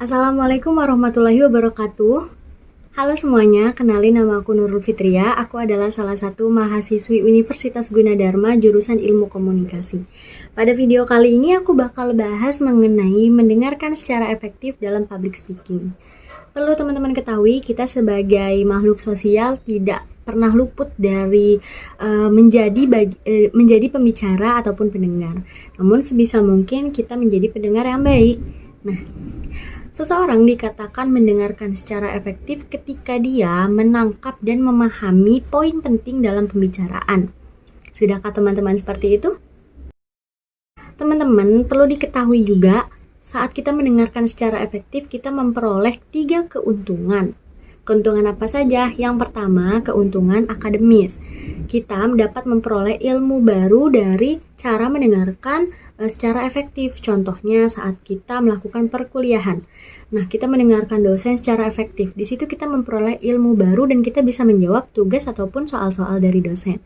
Assalamualaikum warahmatullahi wabarakatuh. Halo semuanya, kenalin nama aku Nurul Fitria. Aku adalah salah satu mahasiswi Universitas Gunadarma jurusan Ilmu Komunikasi. Pada video kali ini aku bakal bahas mengenai mendengarkan secara efektif dalam public speaking. Perlu teman-teman ketahui, kita sebagai makhluk sosial tidak pernah luput dari menjadi pembicara ataupun pendengar. Namun sebisa mungkin kita menjadi pendengar yang baik. Nah, seseorang dikatakan mendengarkan secara efektif ketika dia menangkap dan memahami poin penting dalam pembicaraan. Sudahkah teman-teman seperti itu? Teman-teman, perlu diketahui juga, saat kita mendengarkan secara efektif, kita memperoleh 3 keuntungan. Keuntungan apa saja? Yang pertama, keuntungan akademis. Kita dapat memperoleh ilmu baru dari cara mendengarkan secara efektif. Contohnya saat kita melakukan perkuliahan. Nah, kita mendengarkan dosen secara efektif. Di situ kita memperoleh ilmu baru dan kita bisa menjawab tugas ataupun soal-soal dari dosen.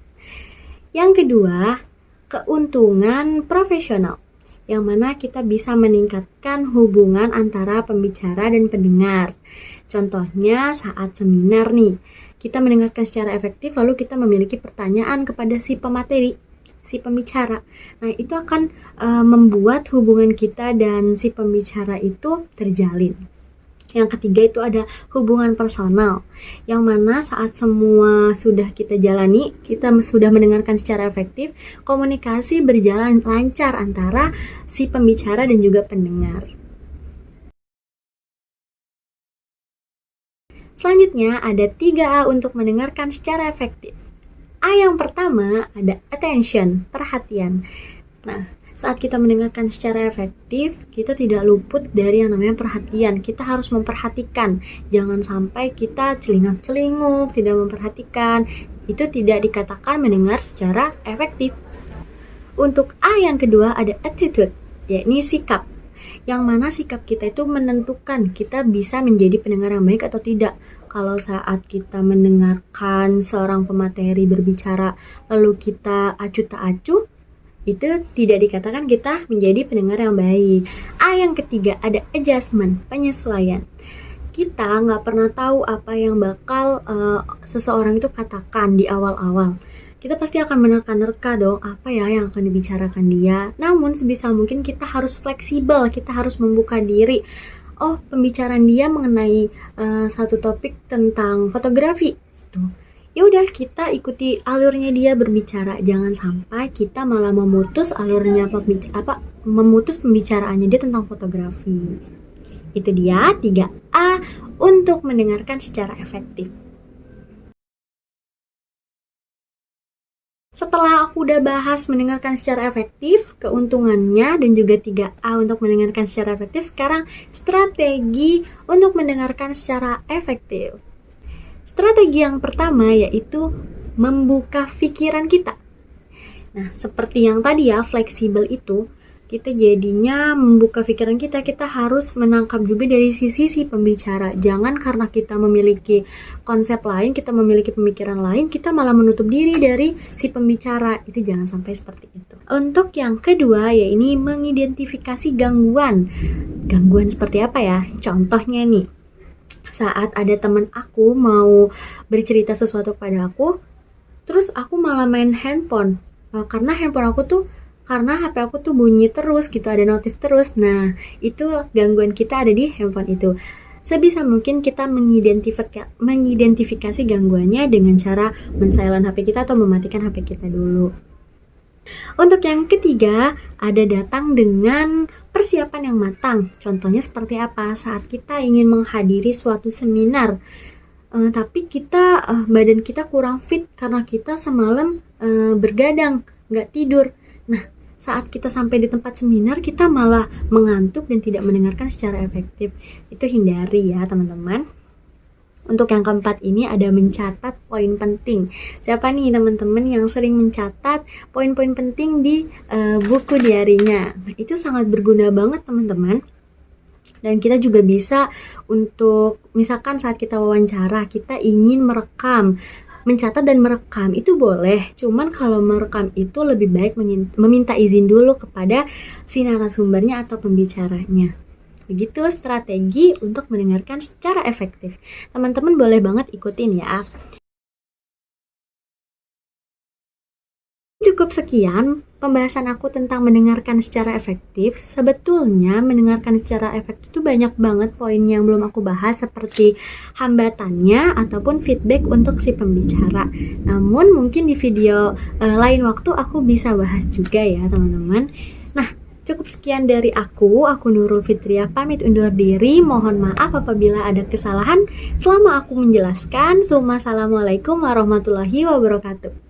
Yang kedua, keuntungan profesional, yang mana kita bisa meningkatkan hubungan antara pembicara dan pendengar. Contohnya saat seminar nih, kita mendengarkan secara efektif lalu kita memiliki pertanyaan kepada si pemateri, si pembicara. Nah, itu akan membuat hubungan kita dan si pembicara itu terjalin. Yang ketiga itu ada hubungan personal, yang mana saat semua sudah kita jalani, kita sudah mendengarkan secara efektif, komunikasi berjalan lancar antara si pembicara dan juga pendengar. Selanjutnya ada 3A untuk mendengarkan secara efektif. A yang pertama ada attention, perhatian. Nah, saat kita mendengarkan secara efektif, kita tidak luput dari yang namanya perhatian. Kita harus memperhatikan. Jangan sampai kita celingak-celinguk, tidak memperhatikan. Itu tidak dikatakan mendengar secara efektif. Untuk A yang kedua ada attitude, yakni sikap. Yang mana sikap kita itu menentukan kita bisa menjadi pendengar yang baik atau tidak. Kalau saat kita mendengarkan seorang pemateri berbicara lalu kita acuh tak acuh, itu tidak dikatakan kita menjadi pendengar yang baik. A yang ketiga ada adjustment, penyesuaian. Kita nggak pernah tahu apa yang bakal seseorang itu katakan di awal-awal. Kita pasti akan menerka-nerka dong apa ya yang akan dibicarakan dia. Namun sebisa mungkin kita harus fleksibel, kita harus membuka diri. Oh, pembicaraan dia mengenai satu topik tentang fotografi. Tuh. Ya udah, kita ikuti alurnya dia berbicara. Jangan sampai kita malah memutus alurnya memutus pembicaraannya dia tentang fotografi. Itu dia 3A untuk mendengarkan secara efektif. Setelah aku udah bahas mendengarkan secara efektif, keuntungannya dan juga 3A untuk mendengarkan secara efektif, sekarang strategi untuk mendengarkan secara efektif. Strategi yang pertama yaitu membuka pikiran kita. Nah, seperti yang tadi ya, fleksibel itu, kita jadinya membuka pikiran kita, kita harus menangkap juga dari sisi si pembicara. Jangan karena kita memiliki konsep lain, kita memiliki pemikiran lain, kita malah menutup diri dari si pembicara. Itu jangan sampai seperti itu. Untuk yang kedua, yaitu mengidentifikasi gangguan. Gangguan seperti apa ya? Contohnya nih, saat ada teman aku mau bercerita sesuatu kepada aku, terus aku malah main handphone. Karena HP aku tuh bunyi terus gitu, ada notif terus. Nah, itu gangguan kita ada di handphone itu. Sebisa mungkin kita mengidentifikasi gangguannya dengan cara men-silent HP kita atau mematikan HP kita dulu. Untuk yang ketiga, ada datang dengan persiapan yang matang. Contohnya seperti apa? Saat kita ingin menghadiri suatu seminar, tapi badan kita kurang fit karena kita semalam bergadang, nggak tidur. Nah, saat kita sampai di tempat seminar, kita malah mengantuk dan tidak mendengarkan secara efektif. Itu hindari ya teman-teman. Untuk yang keempat ini ada mencatat poin penting. Siapa nih teman-teman yang sering mencatat poin-poin penting di buku diarinya? Nah, itu sangat berguna banget teman-teman. Dan kita juga bisa untuk, misalkan saat kita wawancara, kita ingin merekam, mencatat dan merekam itu boleh, cuman kalau merekam itu lebih baik meminta izin dulu kepada si narasumbernya atau pembicaranya. Begitu strategi untuk mendengarkan secara efektif. Teman-teman boleh banget ikutin ya. Cukup sekian pembahasan aku tentang mendengarkan secara efektif. Sebetulnya mendengarkan secara efektif itu banyak banget poin yang belum aku bahas, seperti hambatannya ataupun feedback untuk si pembicara. Namun mungkin di video lain waktu aku bisa bahas juga ya teman-teman. Nah, cukup sekian dari aku Nurul Fitria pamit undur diri. Mohon maaf apabila ada kesalahan selama aku menjelaskan. Assalamualaikum warahmatullahi wabarakatuh.